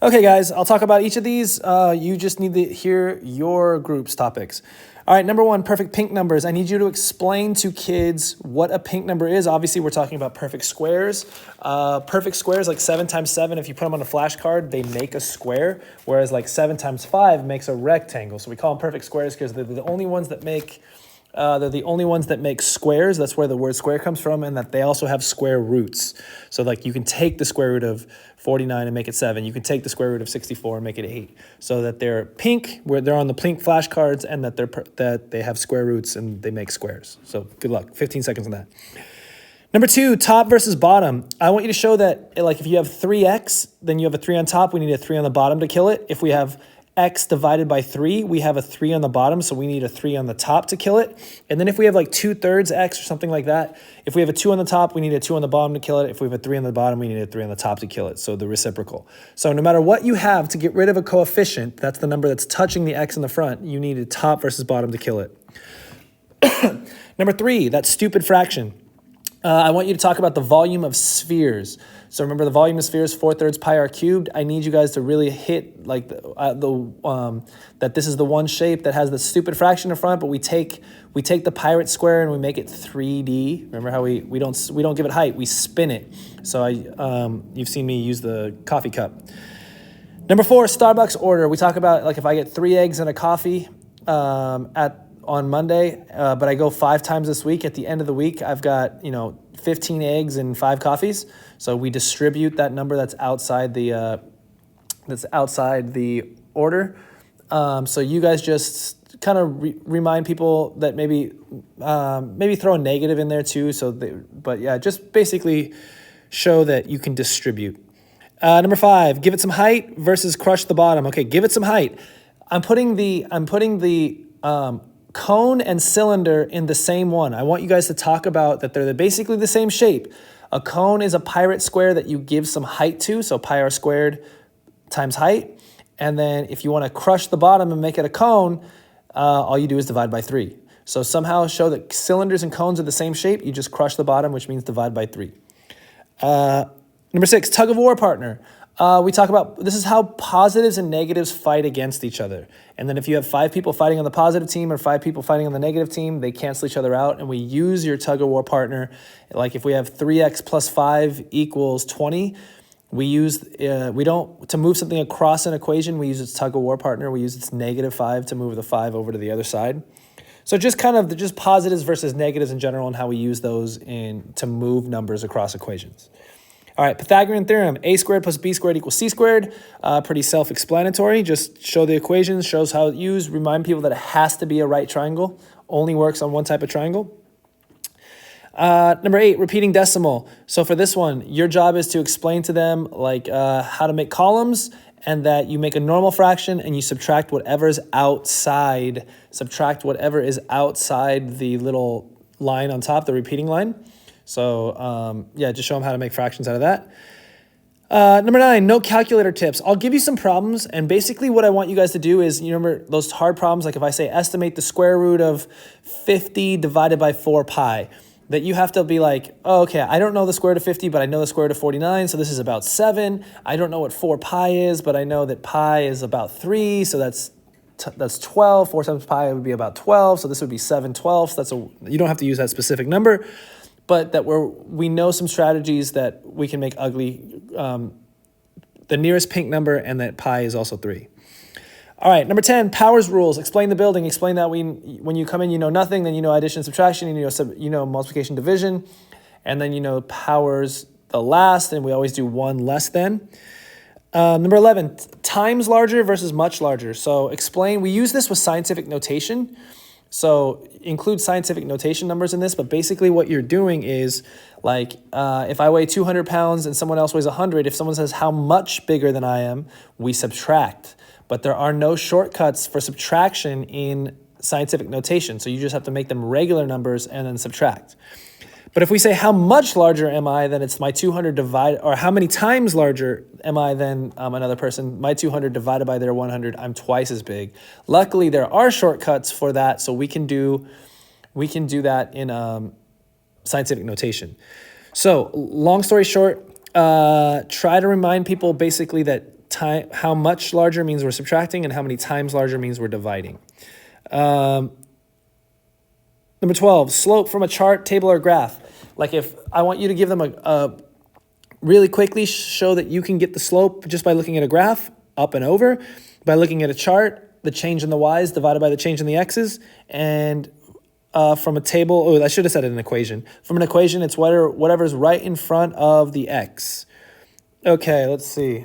Okay, guys, I'll talk about each of these. You just need to hear your group's topics. All right, number one, perfect pink numbers. I need you to explain to kids what a pink number is. Obviously, we're talking about perfect squares. Perfect squares, like 7 times 7, if you put them on a flashcard, they make a square, whereas like 7 times 5 makes a rectangle. So we call them perfect squares because they're the only ones that make squares. That's where the word square comes from, and that they also have square roots. So like you can take the square root of 49 and make it 7. You can take the square root of 64 and make it 8. So that they're pink, where they're on the pink flashcards, and that they have square roots and they make squares. So good luck. 15 seconds on that. Number two, top versus bottom. I want you to show that like if you have 3x, then you have a 3 on top. We need a 3 on the bottom to kill it. If we have x divided by 3, we have a 3 on the bottom, so we need a 3 on the top to kill it. And then if we have like 2/3 x or something like that, if we have a 2 on the top, we need a 2 on the bottom to kill it. If we have a 3 on the bottom, we need a 3 on the top to kill it, so the reciprocal. So no matter what you have to get rid of a coefficient, that's the number that's touching the x in the front, you need a top versus bottom to kill it. Number three, that stupid fraction. I want you to talk about the volume of spheres. So remember, the volume of spheres 4/3 pi r cubed. I need you guys to really hit like that this is the one shape that has the stupid fraction in front, but we take the pirate square and we make it 3D. Remember how we don't give it height, we spin it. So you've seen me use the coffee cup. Number four, Starbucks order. We talk about like if I get 3 eggs and a coffee on Monday, but I go 5 times this week. At the end of the week, I've got 15 eggs and 5 coffees. So we distribute that number that's outside the order. So you guys just kind of remind people that maybe throw a negative in there too. But yeah, just basically show that you can distribute. Number five, give it some height versus crush the bottom. Okay, give it some height. I'm putting the cone and cylinder in the same one. I want you guys to talk about that they're basically the same shape. A cone is a pirate square that you give some height to, so pi r squared times height. And then if you want to crush the bottom and make it a cone, all you do is divide by 3. So somehow show that cylinders and cones are the same shape. You just crush the bottom, which means divide by 3. Number six, tug of war partner. We talk about, this is how positives and negatives fight against each other. And then if you have 5 people fighting on the positive team or 5 people fighting on the negative team, they cancel each other out. And we use your tug of war partner. Like if we have 3x plus 5 equals 20, to move something across an equation, we use its tug of war partner. We use its -5 to move the 5 over to the other side. So just kind of just positives versus negatives in general and how we use those to move numbers across equations. All right, Pythagorean theorem, a squared plus b squared equals c squared. Pretty self-explanatory. Just show the equations, shows how it's used. Remind people that it has to be a right triangle. Only works on one type of triangle. Number 8, repeating decimal. So for this one, your job is to explain to them like how to make columns, and that you make a normal fraction and you subtract whatever is outside. Subtract whatever is outside the little line on top, the repeating line. So yeah, just show them how to make fractions out of that. Number 9, no calculator tips. I'll give you some problems, and basically what I want you guys to do is, you remember those hard problems, like if I say estimate the square root of 50 divided by 4 pi, that you have to be like, oh, okay, I don't know the square root of 50, but I know the square root of 49, so this is about 7. I don't know what 4 pi is, but I know that pi is about 3, so that's 12. 4 times pi would be about 12, so this would be 7/12. So you don't have to use that specific number. But that we know some strategies that we can make ugly the nearest pink number, and that pi is also 3. All right, number 10, powers rules. Explain the building. Explain that when you come in, you know nothing, then you know addition, subtraction, you know multiplication, division, and then you know powers the last, and we always do 1 less than. Number 11, times larger versus much larger. So explain, we use this with scientific notation. So include scientific notation numbers in this, but basically what you're doing is like if I weigh 200 pounds and someone else weighs 100, if someone says how much bigger than I am, we subtract. But there are no shortcuts for subtraction in scientific notation, so you just have to make them regular numbers and then subtract. But if we say how much larger am I, then it's my 200 divided, or how many times larger am I than another person? My 200 divided by their 100, I'm twice as big. Luckily, there are shortcuts for that, so we can do that in scientific notation. So long story short, try to remind people basically that much larger means we're subtracting, and how many times larger means we're dividing. Number 12, slope from a chart, table, or graph. Like if I want you to give them a really quickly show that you can get the slope just by looking at a graph, up and over, by looking at a chart, the change in the y's divided by the change in the x's, and from a table, I should have said it in an equation. From an equation, it's whatever's right in front of the x. Okay, let's see.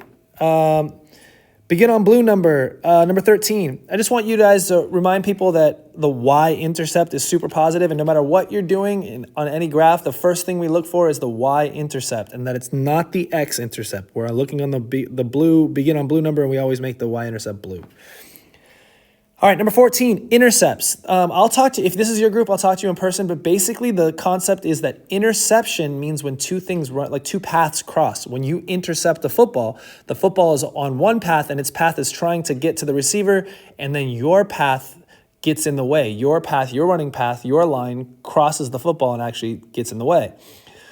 Begin on blue number 13. I just want you guys to remind people that the y-intercept is super positive, and no matter what you're doing on any graph, the first thing we look for is the y-intercept, and that it's not the x-intercept. We're looking on the blue, begin on blue number, and we always make the y-intercept blue. All right, number 14, intercepts. I'll talk to you, if this is your group, I'll talk to you in person, but basically the concept is that interception means when two things run, like two paths cross. When you intercept the football is on one path and its path is trying to get to the receiver, and then your path gets in the way. Your path, your running path, your line crosses the football and actually gets in the way.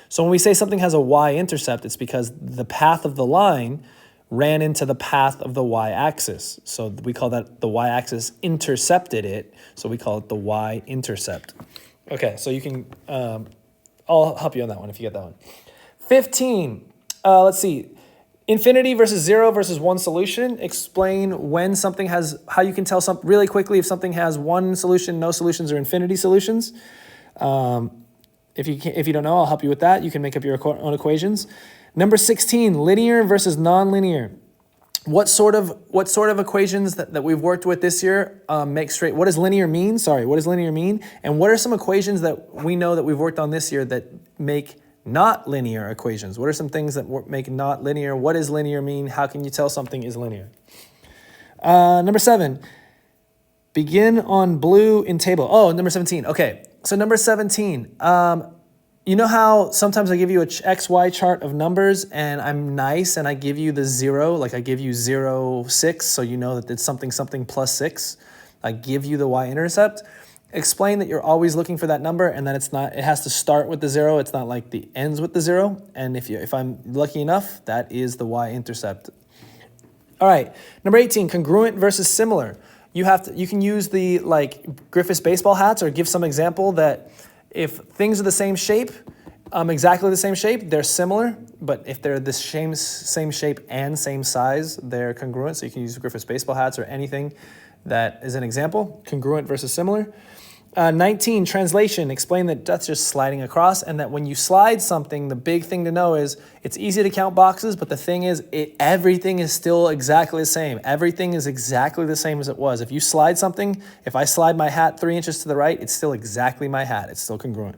So when we say something has a y-intercept, it's because the path of the line ran into the path of the y-axis. So we call that the y-axis intercepted it. So we call it the y-intercept. Okay, so you can, I'll help you on that one if you get that one. 15, let's see. Infinity versus 0 versus 1 solution. Explain when something has, how you can tell something really quickly if something has 1 solution, no solutions, or infinity solutions. If you don't know, I'll help you with that. You can make up your own equations. Number 16, linear versus nonlinear. What sort of equations that we've worked with this year make straight? What does linear mean? What does linear mean? And what are some equations that we know that we've worked on this year that make not linear equations? What are some things that make not linear? What does linear mean? How can you tell something is linear? Number 7, begin on blue in table. Oh, number 17. Okay, so number 17. You know how sometimes I give you a XY chart of numbers and I'm nice and I give you the 0, like I give you 0, 6, so you know that it's something plus 6. I give you the y-intercept. Explain that you're always looking for that number and that it's not, it has to start with the 0. It's not like the ends with the 0. And if I'm lucky enough, that is the y-intercept. All right, number 18, congruent versus similar. You can use the Griffith's baseball hats or give some example that if things are the same shape, exactly the same shape, they're similar. But if they're the same shape and same size, they're congruent. So you can use Griffith's baseball hats or anything that is an example, congruent versus similar. 19, translation. Explain that that's just sliding across, and that when you slide something, the big thing to know is it's easy to count boxes, but the thing is everything is still exactly the same. Everything is exactly the same as it was. If you slide something, if I slide my hat 3 inches to the right, it's still exactly my hat. It's still congruent.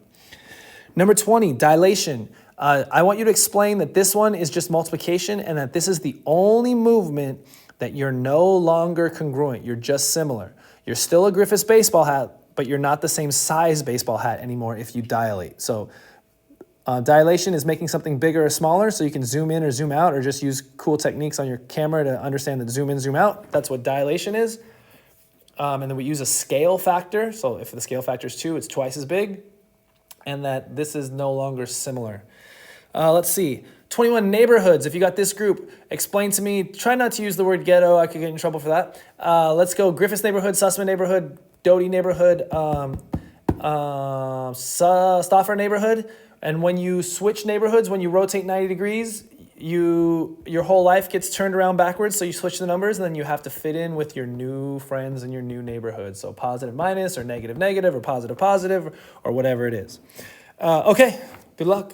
Number 20, dilation. I want you to explain that this one is just multiplication and that this is the only movement that you're no longer congruent. You're just similar. You're still a Griffith's baseball hat, but you're not the same size baseball hat anymore if you dilate. So dilation is making something bigger or smaller so you can zoom in or zoom out or just use cool techniques on your camera to understand that zoom in, zoom out. That's what dilation is. And then we use a scale factor. So if the scale factor is 2, it's twice as big. And that this is no longer similar. Let's see. 21 neighborhoods. If you got this group, explain to me. Try not to use the word ghetto. I could get in trouble for that. Let's go Griffith's neighborhood, Sussman neighborhood, Doty neighborhood, Stauffer neighborhood. And when you switch neighborhoods, when you rotate 90 degrees, your whole life gets turned around backwards. So you switch the numbers and then you have to fit in with your new friends and your new neighborhood. So positive minus or negative negative or positive positive or whatever it is. Okay, good luck.